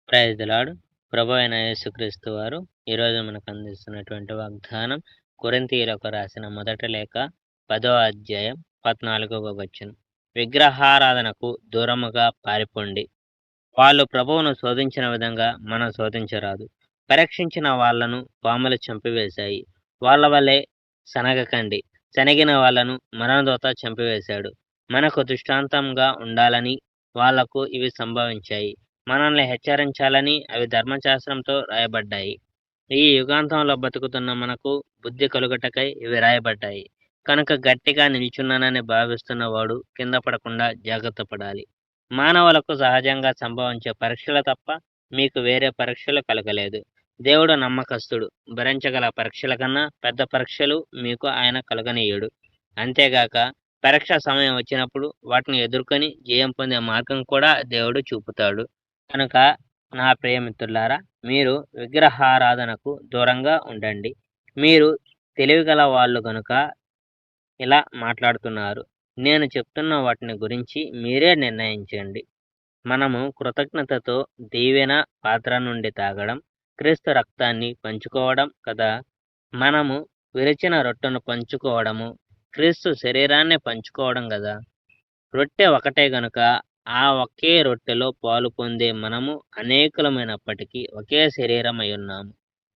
Praise the lord. ప్రభువైన యేసుక్రీస్తు వారు ఈరోజు మనకు అందిస్తున్నటువంటి వాగ్దానం కొరింథీయులకు రాసిన మొదటి లేఖ 10వ అధ్యాయం 14వ వచనం. విగ్రహారాధనకు దూరముగా పారిపోండి. వాళ్ళు ప్రభువును శోధించిన విధంగా మనం శోధించరాదు. పరీక్షించిన వాళ్ళను పాములు చంపివేశాయి. వాళ్ళ వలె సనగకండి. శనగిన వాళ్ళను మరణదూత చంపివేశాడు. మనకు దృష్టాంతంగా ఉండాలని వాళ్లకు ఇవి సంభవించాయి. మనల్ని హెచ్చరించాలని అవి ధర్మశాస్త్రంతో రాయబడ్డాయి. ఈ యుగాంతంలో బతుకుతున్న మనకు బుద్ధి కలుగుటకై ఇవి రాయబడ్డాయి. కనుక గట్టిగా నిల్చున్నానని భావిస్తున్న వాడు కింద పడకుండా జాగ్రత్త పడాలి. మానవులకు సహజంగా సంభవించే పరీక్షలు తప్ప మీకు వేరే పరీక్షలు కలగలేదు. దేవుడు నమ్మకస్తుడు. భరించగల పరీక్షల కన్నా పెద్ద పరీక్షలు మీకు ఆయన కలగనీయుడు. అంతేగాక పరీక్ష సమయం వచ్చినప్పుడు వాటిని ఎదుర్కొని జయం పొందే మార్గం కూడా దేవుడు చూపుతాడు. కనుక నా ప్రియమిత్రులారా, మీరు విగ్రహారాధనకు దూరంగా ఉండండి. మీరు తెలివిగల వాళ్ళు గనుక ఇలా మాట్లాడుతున్నారు. నేను చెప్తున్న వాటిని గురించి మీరే నిర్ణయించండి. మనము కృతజ్ఞతతో దీవెన పాత్ర నుండి తాగడం, క్రీస్తు రక్తాన్ని పంచుకోవడం కదా. మనము విరిచిన రొట్టెను పంచుకోవడము, క్రీస్తు శరీరాన్ని పంచుకోవడం కదా. రొట్టె ఒకటే గనుక ఆ ఒకే రొట్టెలో పాలు పొందే మనము అనేకులమైనప్పటికీ ఒకే శరీరమై ఉన్నాము.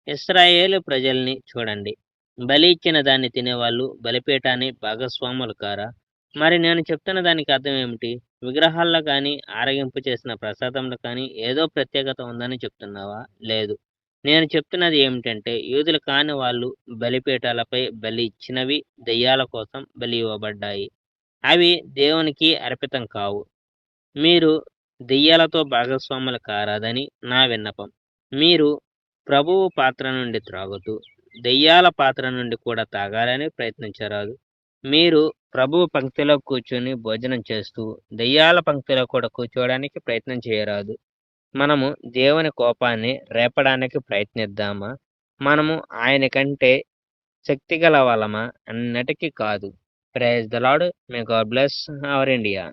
ఇశ్రాయేలు ప్రజల్ని చూడండి. బలి ఇచ్చిన దాన్ని తినేవాళ్ళు బలిపీఠాన్ని భాగస్వాములు కారా? మరి నేను చెప్తున్న దానికి అర్థం ఏమిటి? విగ్రహాల్లో కానీ ఆరగింపు చేసిన ప్రసాదంలో కానీ ఏదో ప్రత్యేకత ఉందని చెప్తున్నావా? లేదు. నేను చెప్తున్నది ఏమిటంటే, యూదులు కాని వాళ్ళు బలిపీఠాలపై బలి ఇచ్చినవి దెయ్యాల కోసం బలి ఇవ్వబడ్డాయి. అవి దేవునికి అర్పితం కావు. మీరు దెయ్యాలతో భాగస్వాములు కారాదని నా విన్నపం. మీరు ప్రభువు పాత్ర నుండి త్రాగుతూ దెయ్యాల పాత్ర నుండి కూడా తాగాలని ప్రయత్నించరాదు. మీరు ప్రభువు పంక్తిలో కూర్చొని భోజనం చేస్తూ దెయ్యాల పంక్తిలో కూడా కూర్చోవడానికి ప్రయత్నం చేయరాదు. మనము దేవుని కోపాన్ని రేపడానికి ప్రయత్నిద్దామా? మనము ఆయన కంటే శక్తిగల వాళ్ళమా? అన్నటికీ కాదు. Praise the Lord. May God bless our India.